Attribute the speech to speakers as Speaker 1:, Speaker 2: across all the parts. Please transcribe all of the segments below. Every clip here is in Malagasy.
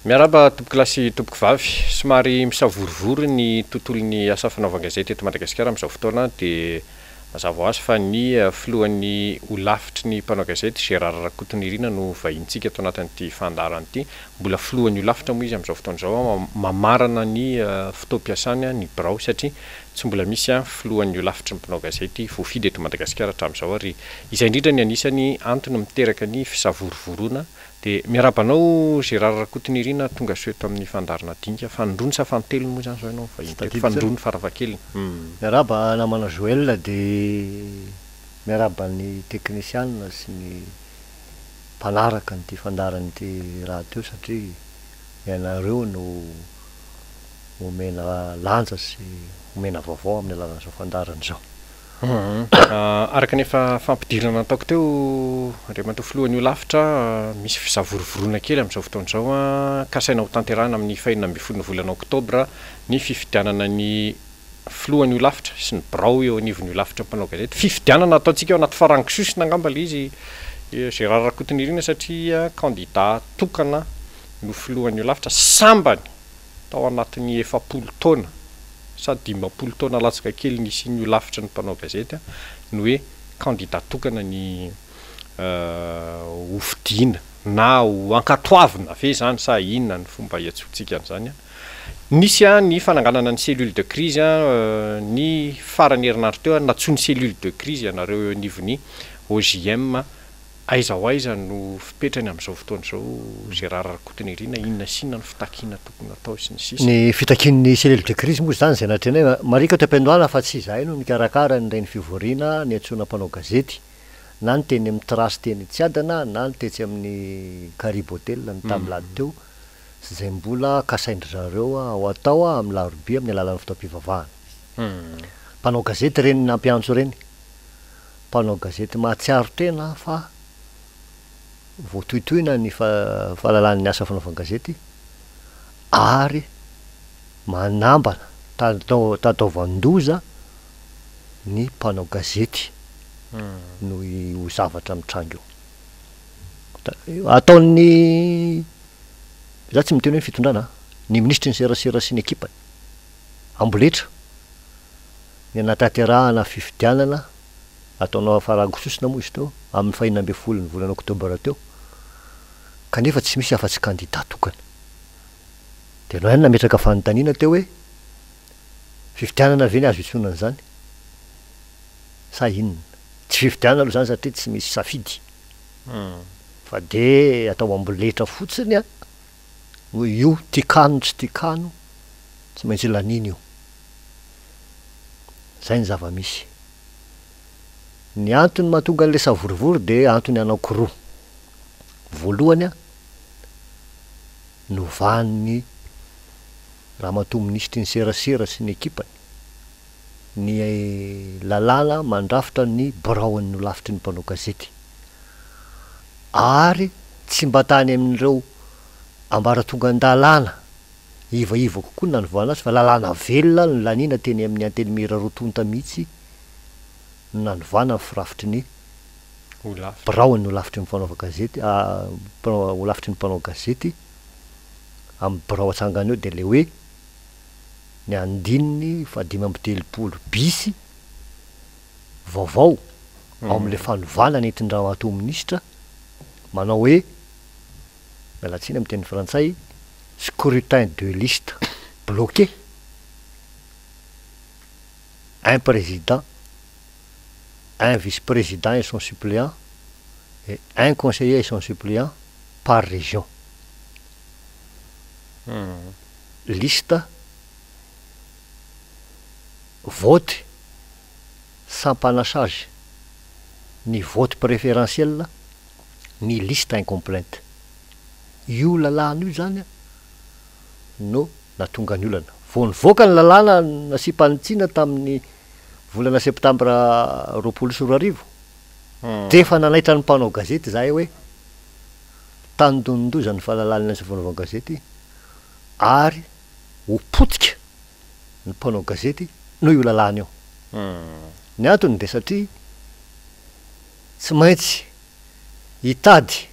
Speaker 1: Miaraba tompoko lasy tompoko vavy somary misavorivory ny tontolon'ny asa fanaovan-gazety eto Madagasikara amin'izao fotoana dia mazava ho azy fa ny filohan'ny olafitry ny mpanao gazety Gérard Rakotonirina no vahintsika ato anatin'ity fandarana ity. Mbola filohan'ny olafitra moa izy amin'izao fotoana izao mamarana ny fotoam-piasany ny birao satria tsy mbola misy filohan'ny olafitry ny mpanao gazety voafidy eto Madagasikara hatramin'izao ary izay indrindra ny anisany antony miteraka ny fisavorovoroana. Dia miarabanao Gérard Rakotonirina tonga soeto amin'ny fandarana dinika fandrony sa fantelo moa zany zao ianao vahiny fandrony faravakely.
Speaker 2: Miaraba namana Joël dia miaraba ny teknisiana sy ny mpanaraka nyity fandarana ity raha teo satria ianareo no omena lanja sy omena vaovao amin'ny alalan'izao fandarana izao.
Speaker 1: Araka nefa fampidirana ataoko teo Andriamantoa filohan'ny olafitra misy fisavorovorona kely amin'izao fotoana izao ka saina ho tanterahana amin'ny 2 volana Oktobra ny fifidianana ny filohan'ny olafitra sy ny birao eo anivon'ny olafitra mpanao gazety. Fifidianana ataontsika eo anaty farankisosina angamba ilay izy Gérard Rakotonirina satria candidat tokana no filohan'ny olafitra sambany tao anatin'ny 40 taona sady 50 taona latsaka kely nisy ny olafitra ny mpanao gazety no hoe candidat tokana ny hofidiana na ho ankatoavina ve zany sa inona ny fomba hiantsontsika an'izany. Nisy ny fananganana ny cellule de crise ny farany herinandro teo natsony cellule de crise ianareo eo anivon'ny OJM aiza ho aiza no fipetrany amin'izao fotoana izao Gérard Rakotonirina inona sina ny fitakiana tokony atao sy ny sisa.
Speaker 2: Ny fitakian'ny cellule de crise moa zany zay natrenay marika to am-piandohana fa tsy izahay no mikarakara ny reny fivoriana ny antsoina mpanao gazety na ny teny amin'ny trasy teny Tsiadana na ny tetsy amin'ny Caribe Hotel ny tamilady teo sy izay mbola kasaindry zareo ho atao amin'ny larobia amin'ny alalan'ny fotoam-pivavahana. Mpanao gazety reny nampiantso reny mpanao gazety mahatsiaro tena fa voatoitoina ny fahalalan'ny asa fanaovan-gazety ary manambana tataovandoza ny mpanao gazety no ho zavatra mitrango eo ataon'ny za tsy miteny hoe fitondrana ny ministry ny serasera sy ny ekipany amboletra ny anatanterahana fifidianana ataonao farangososina moa izy teo amin'ny 2 ny volana Oktobra teo kanefa tsy misy afa-tsy candidat tokana dia no hainy nametraka fanontaniana teo hoe fifidianana ve ny azo itsona an'izany sa inona tsy fifidianana aloha zany satria tsy misy safidy fa de atao amboletra fotsiny hoe io tikano tsy tikano tsy maintsy laniny io zay ny zava-misy. Ny antony mahatonga an'ilay savorivory dia antony anankiroa. Voalohany novan'ny ramatoa ministry ny serasera sy ny ekipany ny lalàna mandrafitra ny biraon'ny olafitry ny mpanao gazety ary tsy mba tany amin'ireo ambaratonga an-dalàna ivaiva kokoa na nivana azy fa lalàna velona ny lanina teny amin'ny antelimera rotonta mihitsy nanovana firafitry ny biraon'ny olafitry ny mpanao gazety olafitry ny mpanao gazety amin'ny birao atsangana eo dia le hoe ny andininy 530 bisy vaovao ao amin'ilay fanovana nentin-dramatoa ministra manao hoe mialatsiny amin'ny teny frantsay scrutin de liste bloqué, un président, un vice-président et son suppléant et un conseiller et son suppléant par région. Liste vote sans panachage ni vote préférentiel ni liste incomplète. Io lalàna io zany no natonga ny olana vao nivoaka ny lalàna nasipanitsiana tamin'ny volana septambra 24 dia efa nanaitra ny mpanao gazety zahay hoe tandondoza ny fahalalana ny fanaovana gazety ary ho potika ny mpanao gazety no io lalàna io. Ny antony dia satria tsy maintsy hitady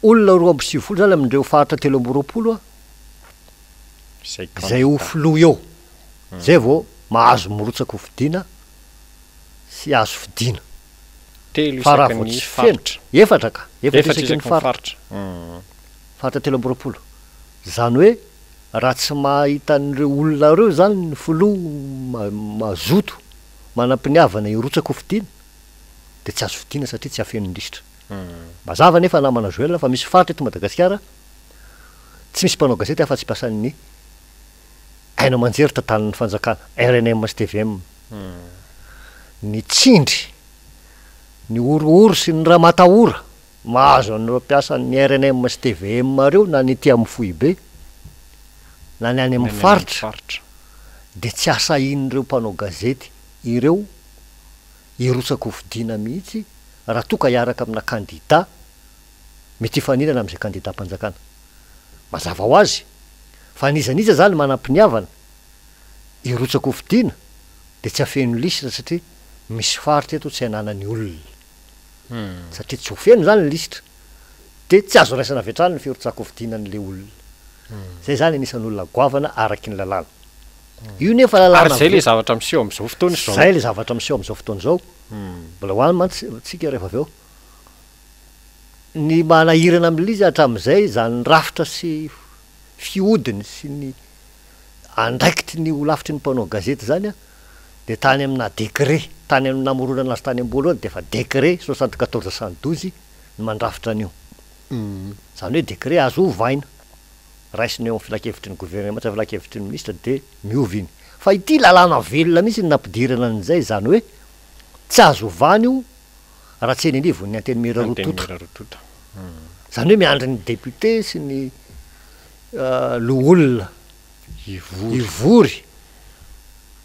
Speaker 2: olona 2 zany amindreo faritra 3 zay ho filoha eo zay vao mahazo mirotsaka ho fidiana sy azo fidiana fa raha vao tsy feno efatra isaky ny faritra faritra 3 zany hoe raha tsy mahita an'ireo olona reo zany ny filoha mazoto manam-piniavana irotsaka ho fidiana de tsy azo fidiana satria tsy afeno indrisitra mazava nefa namana zoelina fa misy faritra eto Madagasikara tsy misy mpanao gazety afa-tsy mpiasan'ny hainao manjery tantanan'ny fanjakana RNM sy TVM ny tsindry ny orooro sy ny raha matahora mahazo an'ireo mpiasan'ny RNM sy TVM reo na ny ety amin'ny Fohibe na ny any amin'ny faritra de tsy asahin'ireo mpanao gazety ireo irotsaka ho fidiana mihitsy raha toka hiaraka amina kandida mety hifaninana am'izay kandida mpanjakana mazava ho azy fa nizaniza zany manam-piniavana irotsaka ho fidiana de tsy afeno lisitra satria misy faritra eto tsy hananany olona satria tsy ho feno zany ny lisitra de tsy azo raisana avetrany ny firotsaka ho fidianan'le olona zay zany anisan'olona goavana araky ny lalàna io nefa lalàna
Speaker 1: zay le zavatra miseho am'izao fotoana izao
Speaker 2: zay le zavatra miseho am'izao fotoana izao mbola hoany mantsy tsika rehefa avy eo ny manahirana am'lizy hatram'izay zany rafitra sy fiodiny sy ny andraikity ny ho lafitry ny mpanao gazety zany a de tany amina décret tany amin'ny namoronana azy tany am-boalohany de fa décret 74/112 ny mandrafitra an'io zany hoe décret azo ovaina raisiny eo amin'ny filakevitry ny gouvernement tsy filakevitry ny ministre de miova iny fa ity lalàna velona mihitsy ny nampidirana an'izay zany hoe tsy azo ovany io raha tsy eny anivo ny anteny mirarototra zany hoe miandry ny député sy ny loolona ivory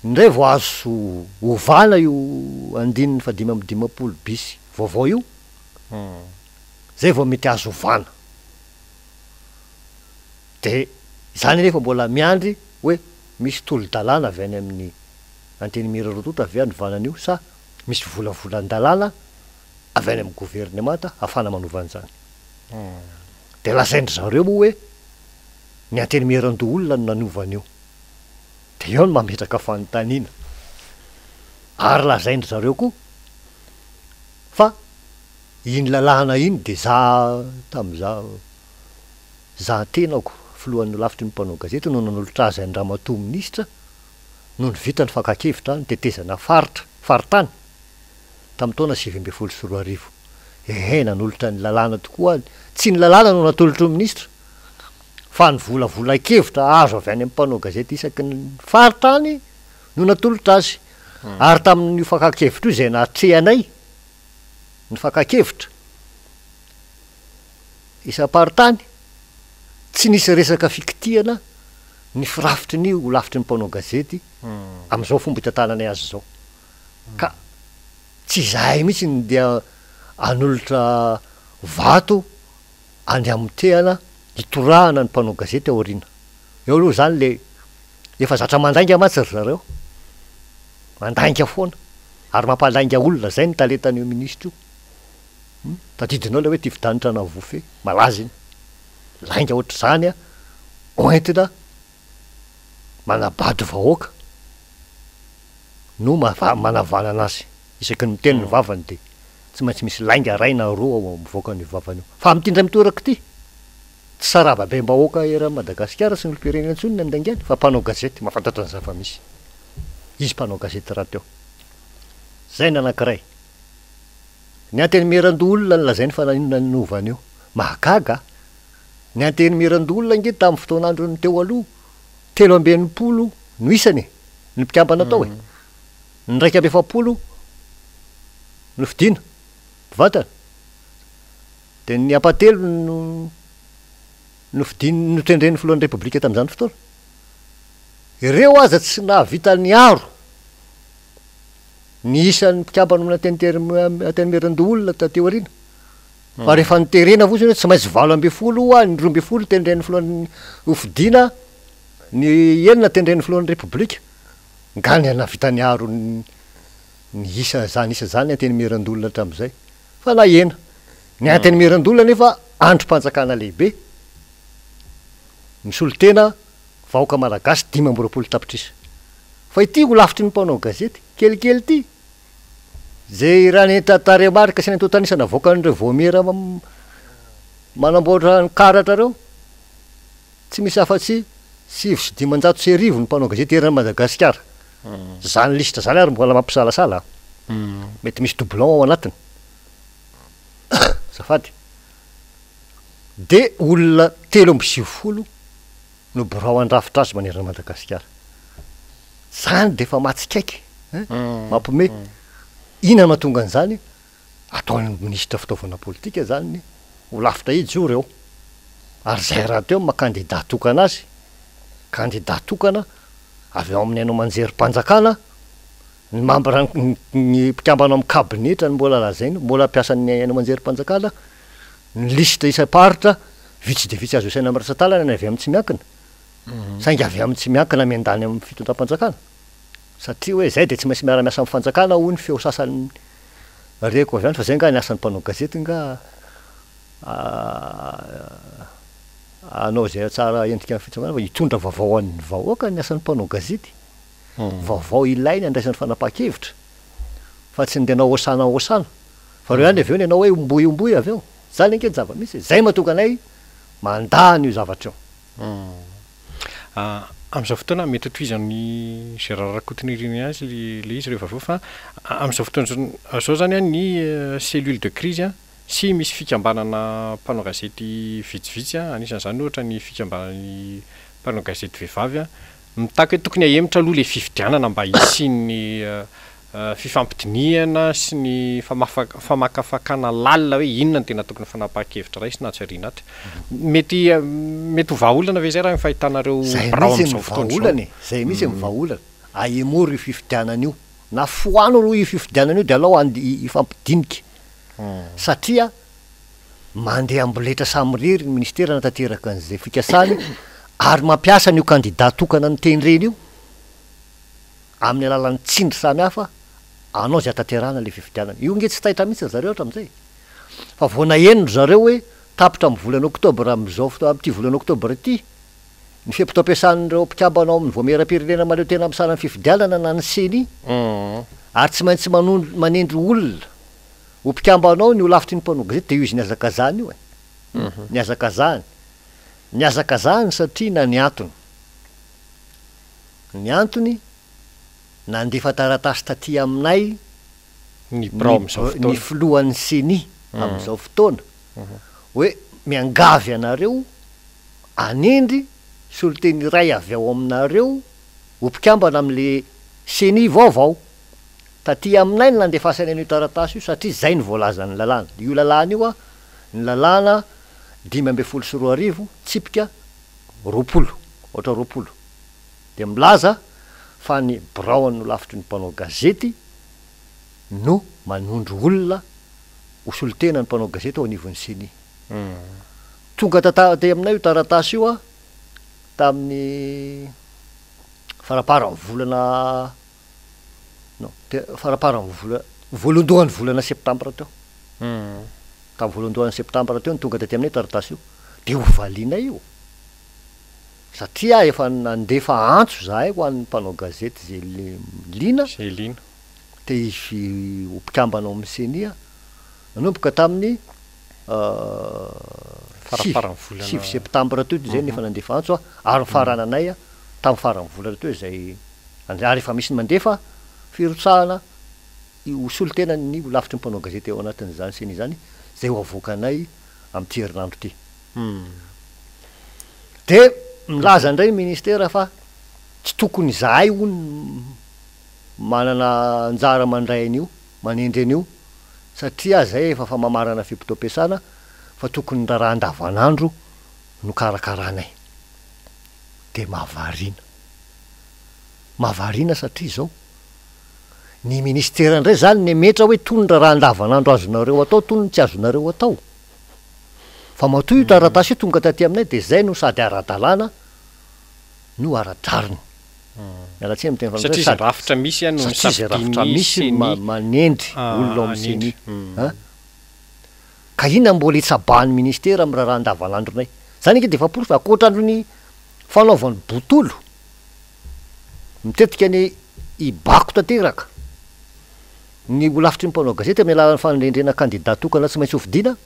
Speaker 2: indray vo azo ovana io 550 bisy vaovao io zay vao mety azo ovana de zany nefa mbola miandry hoe misy tolo-dalàna avy any amin'ny anteny mirarototra avy any vanan'io sa misy volavolan-dalàna avy any amin'ny gouvernemanta afana manovan'izany de lazaindry zareo moa hoe ny anteny mirando olona no nanaovan'io de eo no mametraka fanontaniana ary lazaindry zareo koa fa iny lalàna iny de za tenako filohan'ny lafitry ny mpanao gazety no nanolotra azy any ramatoa minisitra no ny vita ny fakakevitra ny tetezana faritany tamin'ny taona 2024 nanolotra ny lalàna tokoa tsy ny lalàna no natolotry ny ministra fa ny volavolan-kevitra azo avy any amin'ny mpanao gazety isaky ny faritany no natolotra azy ary tamin'ny fakakevitra io zay natrehanay ny fakakevitra isam-paritany tsy nisy resaka fikitiana ny firafitry ny ho lafitry ny mpanao gazety am'izao fomba hitantananay azy zao ka tsy zahay mihitsy ny dia anolotra vato any am'tehana hitorahana ny mpanao gazety ao aoriana eo aloha zany le efa zatra mandainga matsy ry zareo mandainga foana ary mampalainga olona zay ny talentan'io ministra io tadidinao le hoe ty vidanitra na vofe malaza iny lainga ohatr' zany a oentina manabady vahoaka no manavana anazy isaky ny miteny ny vavany de tsy maintsy misy lainga raina roa ao mivoaka ny vavany io fa mitindra mitoeraka ty tsy sarababe mbahoaka era Madagasikara sy ny olom-pirenena intsony ny andaingany fa mpanao gazety mahafantatra ny zava-misy izy mpanao gazety raha teo zay ny anankiray ny anteny mirando olona ny lazainy fa naninona ny novany io mahagaga ny anteny mirando olona nge tamin'ny fotoan'andro ny teo aloha 320 no isany ny mpikambana atao ny 170 no fidina vatana de ny apatelo no fidiny no tendreny filohan'ny repoblika tamin'izany fotoana ireo aza tsy nahavita ny aro ny isan'ny mpikambana amin'ny anteny mirando olona tateo arina fa rehefa niterena fosiny hoe tsy maintsy 20 ny 12 tendren'ny filohan'ny hofidina ny enina tendren'ny filohan'ny repoblika ngany anavita ny aro ny isa zany anteny mirando olona hatram'izay fa na ena ny anteny mirando olona nefa androm-panjakana lehibe misy olo tena vahoaka malagasy 5 tapitrisa fa ity ho lafitry ny mpanao gazety kelikely ity zay raha netatarehmarika sy nantotanisana voakan'ireo voamera manamboatra ny karatra reo tsy misy afa-tsy 7,500 ny mpanao gazety erany Madagasikara zany lista zany ary mbola mampisalasala mety misy doublon ao anatiny zafady de olona 3 no birao andrafitra azy manerana Madagasikara zany de fa matsikaiky mampome ina mahatonga an'izany ataon'ny ministra fitaovana politika zany ho lafitra izy io reo ary zay raha teo makandidat tokana azy kandidat tokana avy eo amin'ny ainao manjery-panjakana ny mambra ny mpikambanao amin'ny kabinetra ny mbola lazainy mbola ampiasan'ny ainao manjery-panjakana ny lista isam-paritra vitsy de vitsy azo isaina am'rasatalana ny avy amin'ny tsy miankina saingy avy amin'ny tsy miankina miandany amin'ny fitondram-panjakana satria hoe zay de tsy maintsy miara-miasa amin'ny fanjakana hoy ny feo sasany reko avy any fa zay nga ny asan'ny mpanao gazety nga anao zay tsara endrika amin'ny fitsangaana fa hitondra vaovao an'ny vahoaka ny asan'ny mpanao gazety vaovao ilainy andraisan'ny fanapaha-kevitra fa tsy ndenao osana fa reo ihany avy eo ny anao hoe omboy avy eo zany ankeny zava-misy zay mahatonga anay mandany io zavatra
Speaker 1: eo am'izao fotoana mety toizany zay rarakotiny azy le izy rehefa fa am'izao fotoana zao zany ny cellule de crise sy misy fikambanana mpanao gazety vitsivitsy anisan'izany ohatra ny fikambanany mpanao gazety vehivavy mitaka hoe tokony ahemitra aloha le fifidianana mba hisian'ny fifampidiniana sy ny famakafakana lalina hoe inona ny tena tokony fanapaha-kevitra ray sy natsariana atra mety ho vahaolana ve zay raha fahitanareo birao am'izao fotoana
Speaker 2: zay misy mivahaolana aemory io fifidianana io na foano aloha io fifidianana io de alao ifampidinika satria mandeha amboletra samyrery ny ministera natateraka an'izay fikasany ary mampiasa n'io kandidat tokana ny teny reny io amin'ny alalan'ny tsindry samy hafa anao zay ataterana le fifidianana io nge tsy tahitra mihitsy zareo ohatra am'izay fa voana enino zareo hoe tapitra amin'ny volana oktobra am'izao am'ty volana oktobra ity ny fiampitoam-piasan'ireo mpikabanao amin'ny voameram-pirenena maleo tena amin'ny sanany fifidianana na ny seny ary tsy maintsy manendry olona ho mpikambanao ny ho lafitry ny mpanao gazety de io izy niazakazany io niazakazany satria na ny antony nandefa taratasy taty aminay ny filohan'ny seny am'izao fotoana hoe miangavy anareo anendry soloteny ray avy ao aminareo ho mpikambana am'le seny vaovao taty aminay ny nandefasany an'io taratasy io satria zay ny voalaza ny lalàna io lalàna io ny lalàna 5 tsipika 20 de milaza fa ny biraony no lafitry ny mpanao gazety no manondro olona ho solotena ny mpanao gazety ao anivon'ny seny tonga te aminay io taratasy io tamin'ny faraparan'ny volana voalohandohan'ny volana septambra teo tamin'ny voalohandohan'ny septambra teo ny tonga tety aminay taratasy io de ho valianay io satria efa nandefa antso zahay ho an'ny mpanao gazety zay lina te izy ho mpikambanao amin'ny seny nanomboka tamin'ny 6 septambra teo zay nefa nandefa antso ary farananay tamin'ny faran'ny volana teo zay ary efa misy ny mandefa firotsahana ho solotena ny ho lafitry ny mpanao gazety eo anatin'izany seny zany zay ho avoakanay am'ty herinandro ty de milaza indray ny ministera fa tsy tokony zahay ho ny manana anjara mandray an'io manendry an'io satria zay efa fa mamarana fimpitoam-piasana fa tokony ny raha andavanandro no karakaranay de mahavariana satria zao ny ministera indray zany nemetra hoe tonydra raha andavanandro azonareo atao tony tsy azonareo atao fa matoy io taratasy io tonga taty aminay de zay no sady ara-dalàna no ara-drariny mialatsy miteny
Speaker 1: satria zay rafitra misy
Speaker 2: rafitra misy manendry olona amin'ny seny ka inona mbola itsabahan'ny ministera amin'ny raha andavanandronay zany eke de efaporo fa akoatrandrony fanaovan'ny botolo mitetika ny ibako tanteraka ny olafitry ny mpanao gazety amin'ny alalan'ny fanendrena candidat tokana tsy maintsy hofidiana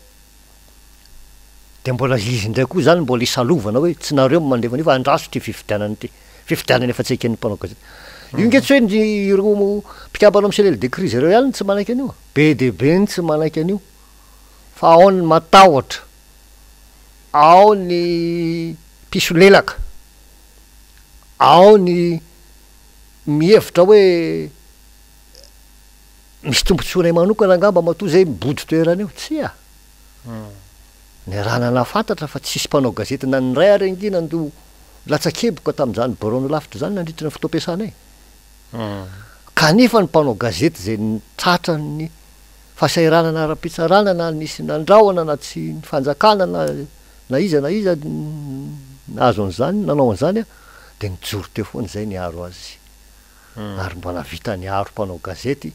Speaker 2: de mbola izy ndray koa zany mbola isalovana hoe tsy nareo mandevana io fa andraso ty fifidianany ty fifidianany efa tsaiky ny mpanao gazety io nge tsy hoe ireo mpikambana miselely de crise reo ihany tsy manaiky an'io be de be ny tsy manaiky an'io fa ao ny matahotra ao ny pisolelaka ao ny mihevitra hoe misy tombontsoanay manokana angamba matoa zay mibody toerana io tsy a ny raha nanafantatra fa tsisy mpanao gazety na ny ray arengina ndo latsakeboka tamin'izany barono lavitra zany nandritra ny fotoam-piasana kanefa ny mpanao gazety zay tratra ny fahasairanana ara-pitsarana na nisy nandrahoana na tsy ny fanjakana na iza nahazo an'izany nanao an'izany a de nijoro teo foana zay niaro azy ary mbona vita niaro mpanao gazety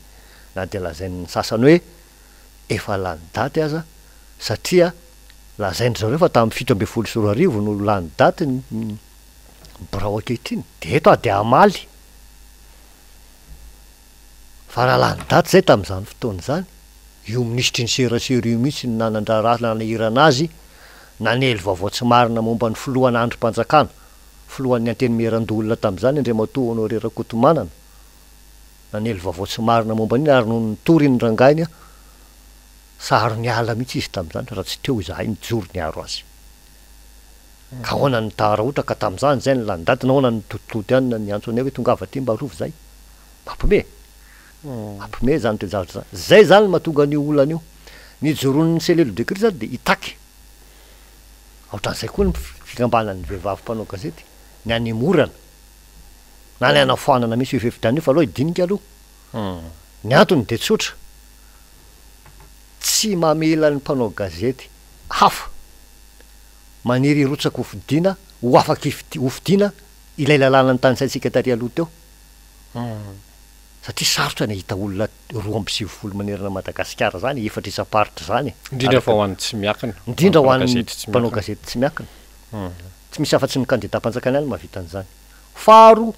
Speaker 2: na de lazain'ny sasany hoe efa lany daty aza satria lazainy zareo fa tamin'ny 7 no lany daty ny birao ankehitriny de eto a de amaly fa raha lany daty zay tamin'izany fotoana zany io ministry ny serasera io mihitsy ny nanandrara nanahirana azy nanely vaovao tsy marina momba ny filohan'ny androm-panjakana filohan'ny antenimeran-dolona tamin'izany andriamatoa Honoré Rakotomanana nanely vaovao tsy marina momba an'iny ary no nitory ny rangainy a saharo ny ala mihitsy izy tamin'izany raha tsy teo izahay nijoro ny aro azy ka hoana ny tara ohatra ka tamin'izany zay ny lany daty na hoana ny totoloty any na ny antso anay hoe tonga avaty mba rovy zay mampime zany to zavatra zay zany mahatonga an'io olana io nijoron'ny selelo de crise de itaky ohatran'izay koa ny fikambanan'ny vehivavy mpanao gazety ny anemorana na ny anafoanana misy fifidian'io fa aloha hidinika aloha ny antony de tsotra tsy mamela ny mpanao gazety hafa maniry rotsaka hofidiana ho afaky hofidiana ilay lalàna ny tany saintsika tary aloha teo satria sarotra ny hita olona 2 manerana Madagasikara zany efatra isa-paritra zany
Speaker 1: indrindra fa ho an'ny tsy miakina
Speaker 2: indrindra ho an'ny mpanao gazety tsy miakina tsy misy afa-tsy ny candidat-panjakana any mahavita an'izany faro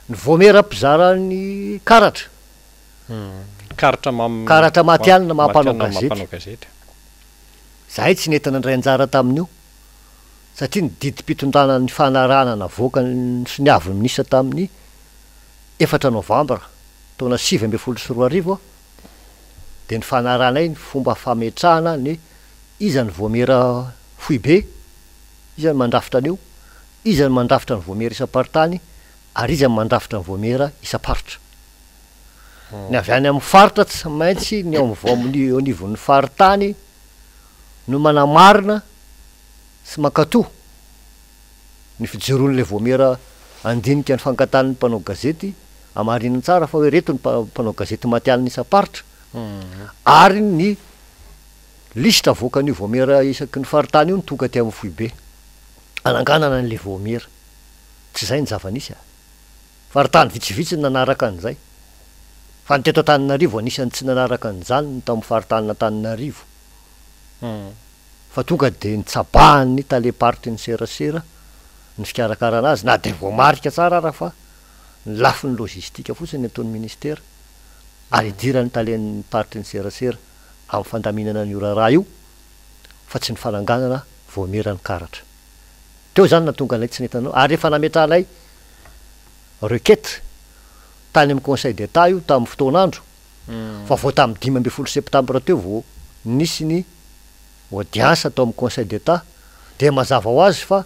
Speaker 2: ny voamera mpizara ny karatra karatra maty alina mampanao gazety zahay tsy nentina ndray anjara tamin'io satria ny didi-pitondrana ny fanarana navoaka sy niavy minisa tamin'ny 4 novambra taona 2024 de ny fanaranay ny fomba fametrahana ny izany voamera foibe izany mandrafitra an'io izany mandrafitra ny voamera isam-paritany ary izany mandrafitra ny voamera isam-paritra ny avy any amin'ny faritra tsy maintsy ny ao amin'ny anivon'ny faritany no manamarina sy mankatoa ny fijeron'le voamera andinika ny fankatan'ny mpanao gazety amarinany tsara fa hoe reto ny mpanao gazety maty alina isam-paritra ary ny lisitra voakan'io voamera isaky ny faritany io ny tonga ty amin'ny foibe ananganana n'le voamera tsy zay ny zava-nisy faritany vitsivitsy ny nanaraka an'izay fa ny teto Antananarivo anisan'ny tsy nanaraka an'izany ny tamin'ny faritany Antananarivo fa tonga de nitsabahany taleparitry ny serasera ny fikarakarana azy na de voamarika tsara raha fa ny lafi ny lojistika fotsiny ataon'ny ministera ary idirany talen'ny paritry ny serasera amin'ny fandaminana ny oraraha io fa tsy ny fananganana voamerany karatra teo zany natonga anay tsy nentanao ary efa nametrahanay requête tany amin'ny conseil d'état io tamin'ny fotoanandro fa vao tamin'ny 15 septambra teo vao nisy ny audience atao amin'ny conseil d'état de mazava ho azy fa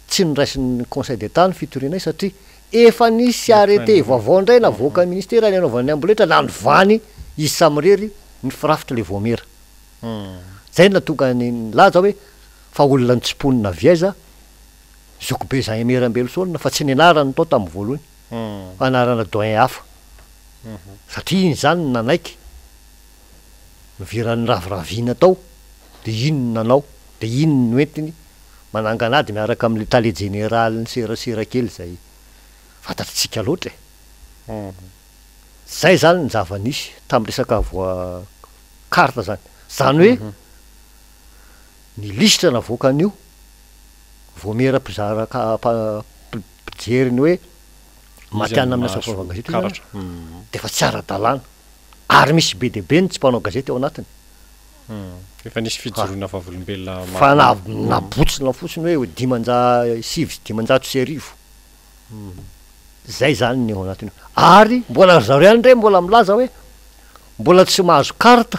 Speaker 2: tsy nyraisin'ny conseil d'état ny fitorinay satria efa nisy arrêté vaovao indray navoaka ny ministera ny anaovan'ny amboletra na nyvany izy samirery ny firafitra le voamera zay natonga ny laza hoe fa olona ny tsiponina viaiza zokobe zay emerambelosona fa tsy nianarany tao tamin'ny voalohany fa anarana doyen hafa satria iny zany nanaiky miviran'ny raviraviana tao de iny ny nanao de iny ny noentiny mananganady miaraka amin'ny tale général ny serasera kely zay fantatritsika loatra zay zany ny zava-nisy tamin'ny resaka voa karta zany hoe ny lisitra navoakan'io voamera-pijeriny hoe matianina amin'ny asa fanaovana gazety de efa tsy ara-dalàna ary misy be deabe ny tsy mpanao gazety ao anatiny
Speaker 1: efa nisy fijoroana vavolombelona
Speaker 2: fa nabotsina fotsiny hoe dimanjasivy dimanjato sy arivo zay zany ny ao anatiny ary mbola zareo ihany ndray mbola milaza hoe mbola tsy mahazo karta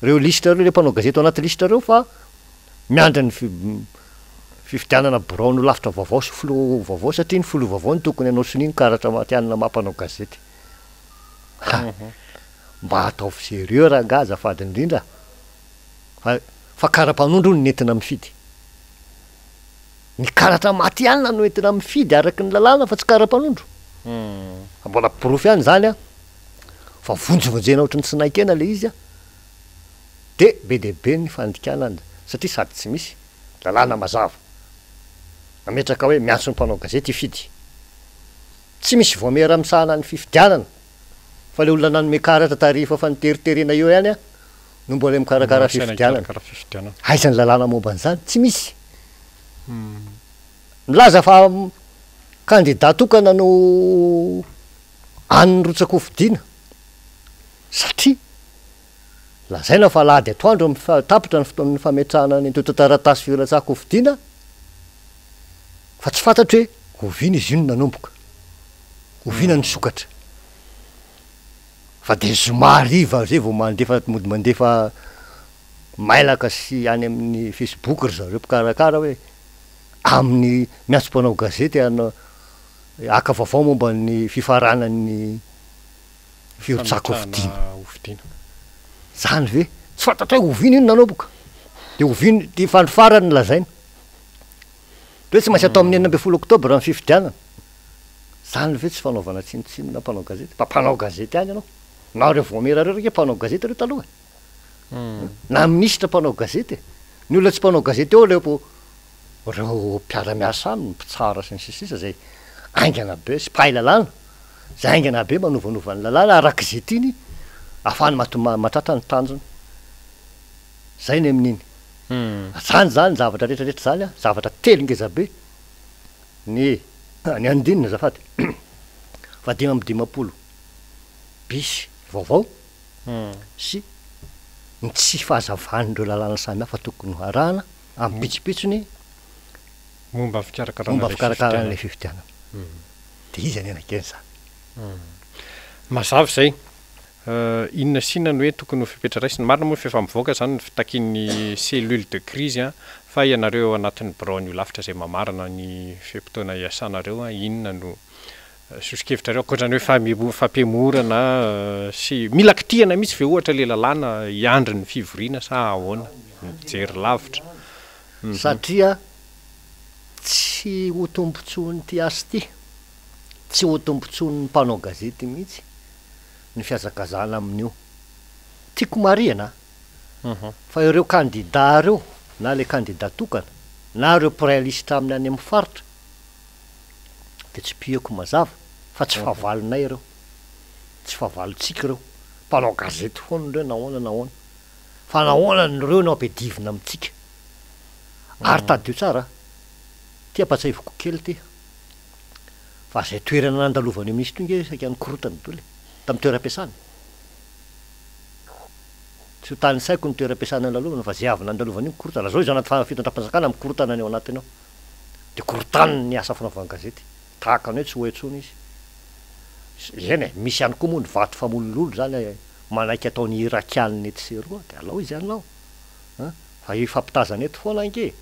Speaker 2: reo lista reo le mpanao gazety ao anaty lista reo fa miandry ny fifidianana birao no lafitra vaovao sy filo vaovao satria ny filo vaovao ny tokony anao soniny karatra matianina mampanao gazety mba atao sérieux raha nga azafady indrindra fa kara-panondro no nentina mifidy ny karatra matianina no entina mifidy araky ny lalàna fa tsy kara-panondro mbola pirofy ihany zany a fa vonjovonjena ohatrany tsy naikena le izy a de be deabe ny fandikanana satria sady tsy misy lalàna mazava nametraka hoe miantso ny mpanao gazety ifidy tsy misy voamera misahana ny fifidianana fa le olona nanome karatra tarifa fa niteriterena eo ihany a no mbola mikarakara fifidianana aiza ny lalàna momba an'izany tsy misy milaza fa kandida tokana no an'ny rotsako fidiana satria lazaina fa lady atoandro tapitra ny fotoan'ny fametrahana ny totataratasy filatsako fidiana fa tsy fantatry hoe oviana izy io no nanomboka oviana ny sokatra fa de zoma riva zay vao mandefa mody mandefa mailaka sy any amin'ny facebook ry zareo mpikarakara hoe amin'ny miantso-mpanao gazety aka vaovao momba ny fifaranany firotsako fidiana zany ve tsy fantatra hoe oviana ino nanomboka de oviana de fandrofarany lazaina de hoe tsy maintsy atao amin'ny 9 oktobra ny fifidianana zany ve tsy fanaovana tsinotsinona mpanao gazety mba mpanao gazety any ianao na reo voamera reo reke mpanao gazety reo taloha na minisitra mpanao gazety ny olona tsy mpanao gazety eo lepo reo mpiara-miasa aminy mpitsara sy ny sisisa zay aingana be sy mpahay lalàna zay aingana be manovanova ny lalàna arak' zay ty iny ahafahany matratra ny tanjony zay ny amin'iny zany zavatra rehetrarehetra zany a zavatra telingeza be ny andinina zafady fa 5 bisy vaovao sy ny tsy fahazavanyndreo lalàna samy hafa tokony arahana amin'ny pitsopitsony
Speaker 1: momba
Speaker 2: fikarakarana fifidianana de izy any anakeny zany
Speaker 1: mazava zay inona sinany hoe tokony ho fipetraraisiny marina moa fefa mivoaka zany ny fitakian'ny cellule de crise a fa ianareo anatin'ny braony lafitra zay mamarana ny fempotoana iasanareo a inona no sosikevitra reo akoatrany hoe fampemorana sy mila kitihana mihitsy ve ohatra le lalàna iandry ny fivoriana sa ahoana mijery lavitra
Speaker 2: satria tsy ho tombotsony ty asy ty tsy ho tombotsony ny mpanao gazety mihitsy ny fiazakazana amin'io tiako mariana fa ireo kandida reo na le kandida tokana na reo prélistra amin'ny any amin'ny faritra de tsy piako mazava fa tsy fahavalonay reo tsy fahavalontsika reo mpanao gazety foana reo nahoana fa nahoana reo no ampidivina amintsika ary tadio tsara ty ampatsahivoko kely ty fa zay toerana nandalovany amin'izy to nge saika nikorotany doly tamy toeram-piasana tsy ho tany saiko ny toeram-piasana lalovana fa zay avy nandalovany iny korotana zao izy anaty fitondram-panjakana mikorotana ny ao anatiny ao de korotaniny ny asa fanaovana gazety tahaka ny hoe tsy ho etsony izy eny misy ihany koa moa ny vaty famolololo zany manaiky ataony irakianiny ety seroa de alao izy anao fa ifampitazany eto foana ange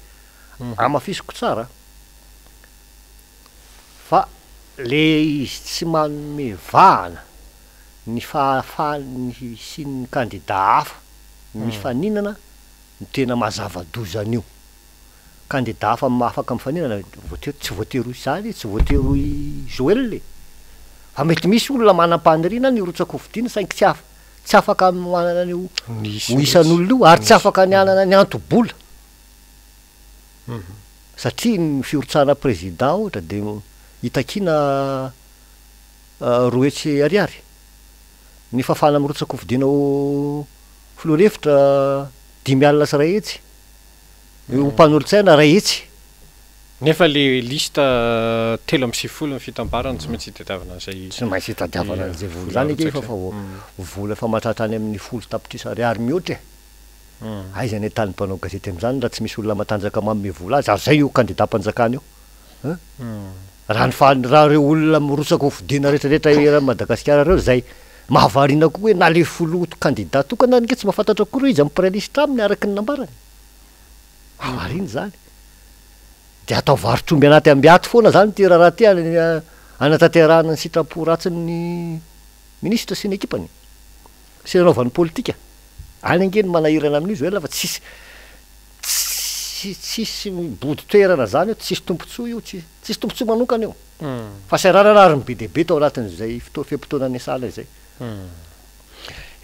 Speaker 2: amafisiko tsara fa le izy tsy manome vahana ny fahafahany sy ny kandida hafa ny faninana ny tena mazava-dozan'io kandida hafa afaka mifaninana tsy voatery izany tsy voatery Joel fa mety misy olona manam-paniriana ny rotsako fidiana saingy tsy afaka manana ny ho isan'olona io ary tsy afaka ny anana ny antobola satria ny fiorotsana président ohatra de hitakina roetsy ariary ny fafana mirotsako fidianao filoarefitra 5 alina sy ray hetsy io mpanolotsaina ray etsy
Speaker 1: nefa le lista 3 fitambarana tsy maintsy hitadiavana an'izay
Speaker 2: tsy maintsy hitadiavana an'izay vola zany eke fa vola fa mahatratrany amin'ny 10 tapitrisa ariary mihoatra aiza ny tany mpanao gazety am'izany raha tsy misy olona matanjaka manome vola azy ary zay io candidat-mpanjakana io raha reo olona mirotsaka fidina rehetrarehetra era Madagasikara reo zay mahavariana koa hoe na le foloto candidat tokana nke tsy mahafantatra koa reo izy amin'ny prélistre aminy araky ny nambarany mahavariana zany de atao varotromby anaty ambiaty foana zany ty raha ty anatanterahana ny sitrapo ratsin'ny ministra sy ny ekipany sy anaovan'ny politika any angeny manahirana amin'izy hoe lafa tsisy body toerana zany io tsisy tompontsoa io tsisy tompontsoa manokana io fa sairarana ary ny be dehibe tao anatin'izay fempotoana ny sala izay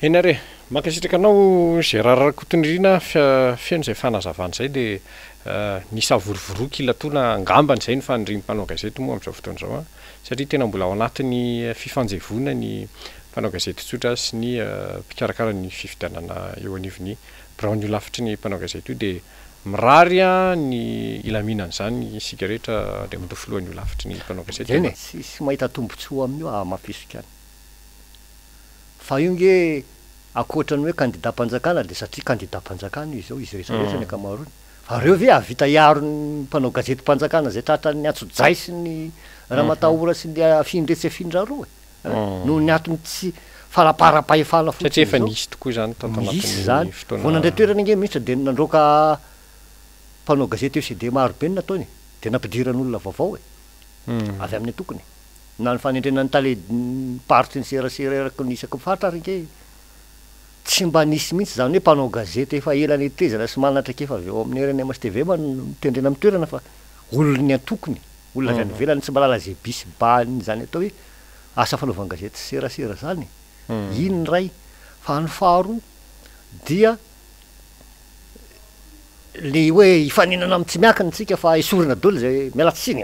Speaker 1: ena re mankasitraka anao zay raharahakotondrina fiaino zay fanazavana zay de nisa vorovoroky ilatona angambany zay ny fanindriny mpanao gazety moa am'izao fotoana zao satria tena mbola ao anatin'ny fifanjevona ny mpanao gazety tsotra sy ny mpikarakara ny fifidianana eo anivony braony lafitry ny mpanao gazety io de mirary ny ilaminan'izany isika rehetra de mindofolohan'io lafitry ny mpanao gazety
Speaker 2: eny sy mahita tombontsoa amin'io mafisoka any fa io nge akoatrany hoe candidat-mpanjakana de satria candidat-mpanjakana izy zao izy rehetrarehetra ny akamarony fa reo ve avita iaro ny mpanao gazety mpanjakana zay tratra ny atsojay sy ny raha matahora sy ny afindretsy afindraroa no ny atony tsy faraparapahefana
Speaker 1: satria efa nisy tokoa zany
Speaker 2: misy zany vo nandray toerana nge mihitsy de nandroka mpanao gazety io sy de maro be ny nataony de nampidiran'olona vaovao avy amin'ny tokony na ny fanendrenany tale party ny serasera eraky ny isaky mifatra ary nke tsy mba nisy mihitsy zany hoe mpanao gazety efa elany tezana sy manatra ke fa avy eo amin'ny RNMS TV mitendrena amin'ny toerana fa olony antokony olona avy any velany tsy malala zay bisy bany zany atao hoe asa fanaovana gazety serasera zany iny ray fa ny faharoa dia le hoe ifaninana amin'ny tsy miakiny tsika fa esorina dolo zay mialatsiny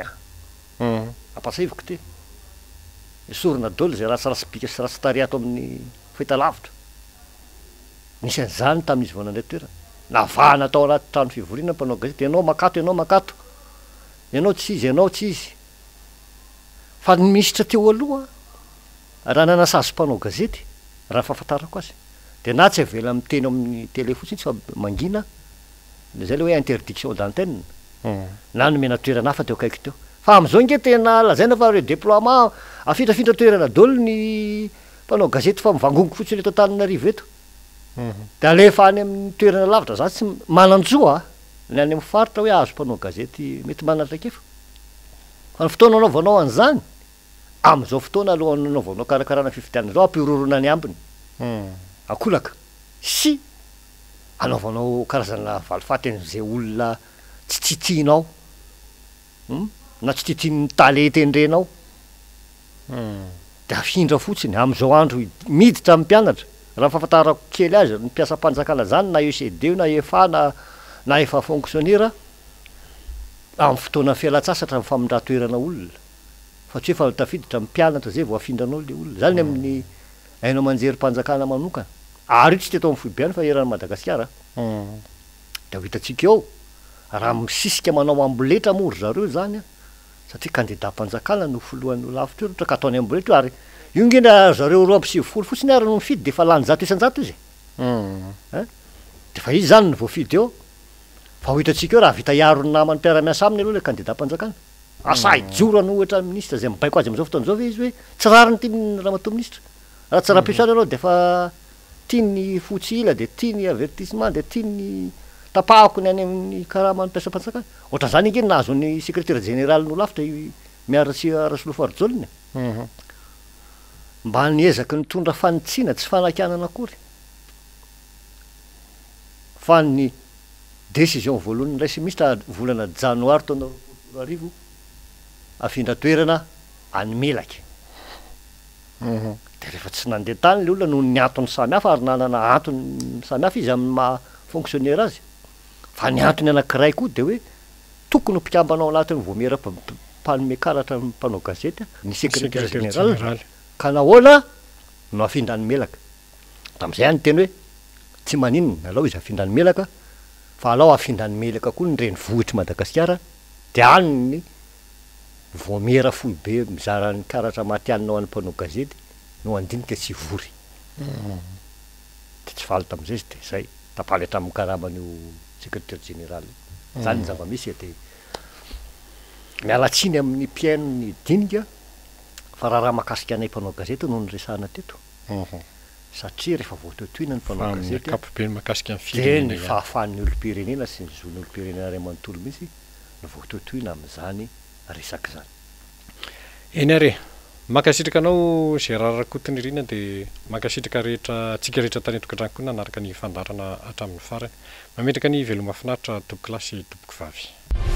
Speaker 2: ampasiviko ty esorina dolo zay rasirasy bika sy rasy tary ato amin'ny fahita lavitra nisy an'izany tamin'izy vao nandray toerana navahana tao anaty trano fivoriana mpanao gazety ianao makato ianao tsy izy fa ny minisitra teo aloha raha nanasazy mpanao gazety raha fahafantarako azy de na tsy avela miteny amin'ny télé fotsiny tsy fa mangina zay le hoe interdiction d'antenne na nomena toerana hafa teo akaiky teo fa am'izao nge tena lazaina fa re déploiement afindrafindra toerana dolo ny mpanao gazety fa mivangongo fotsiny eto Antananarivo eto de alefa any amin'ny toerana lavitra za tsy mananjoa ny any amin'ny faritra hoe azo mpanao gazety mety manatra kefa fa ny fotoana anaovanao an'izany am'izao fotoana aloha anaovanao karakarana fifidianana zao ampirorona ny ambiny akolaka sy anaovanao karazana valifaty an'izay olona tsy titianao na tsy titian'ny tale tendrenao de afindra fotsiny am'izao andro miditra amin'ny mpianatra raha fahafantarako kely azy ny mpiasa-mpanjakana zany na ECD na EFA na efa fonctionnaire amin'ny fotoana fialatsasatra amin'ny famindra-toerana olona fa tsy hoe fa tafiditra mpianatra zay vao afindranao le olona zany amin'ny hainao manjery mpanjakana manokana ary io tsy teto amin'ny foibiany fa eran'ny Madagasikara de ho hitatsika eo raha misisika manao amboletra mory zareo zany satria candidat-mpanjakana no folohan'ny lavitra io ohatra ka ataony amboletra io ary io ngena zareo 20 fotsiny ary no mifidy de fa lany 100 izy de fa izy zany ny voafidy eo fa ho hitatsika eo raha vita iaro ny namany mpiara-miasa aminy aloha le candidat-mpanjakana asa ijorany ohatra ministra zay mibaiko azy am'izao fotoana zao ve izy hoe tsy rariny tiany ramatoa ministra raha tsy raha-piasana anao de fa tiany fotsy ila de tiany avertissement de tiany tapahako ny any amin'ny karama ny mpiasa-mpanjakana ohatra zany ingeny nahazo ny secrétaire général no lafitra miaratsy Rasolofarjolony mba niezaky nitondra fanitsiana tsy fanakanana akory fa ny décision voalohany raisy ministra volana janoary taona 2020 afindra toerana any Melaky de rehefa tsy nandeha tany le olona noho ny antony samihafa ary nanana antony samihafa izy amin'ny maha fonctionnaire azy fa ny antony anankiray koa de hoe tokony mpikambanao anatin'ny voamera-panome karatra mpanao gazety ny secrétaire général ka nahoana no afindra ny Melaka tam'izay any teny hoe tsy maninona alao izy afindra ny Melaka fa alao afindany melaka koa ny reny vohitry Madagasikara de any ny voamera fohy be mizara ny karatra matianinao any mpanao gazety no andinika tsy vory de tsy faly tam'izay izy de zay tapaly hatramin'ny karaman'io secrétaire général zany ny zava-misy de mialatsiny amin'ny mpiaino ny Dinika fa raha mahakasika anay mpanao gazety no nyresahana teto satria rehefa voatoetoina ny mpanao gazety
Speaker 1: kapobe mahakasika
Speaker 2: de ny fahafahan'ny olom-pirenena sy ny zon'ny olom-pirenena ray amanontolo mihitsy no voatoetoina amin'izany resaky zany.
Speaker 1: Eny are makasitraka anao zay rarakotiny irina de makasitraka rehetra atsika rehetra tany tokantrano koa nanaraka ny fandarana hatramin'ny farany mametraka ny veloma finaritra tompoklasy tompoko vavy.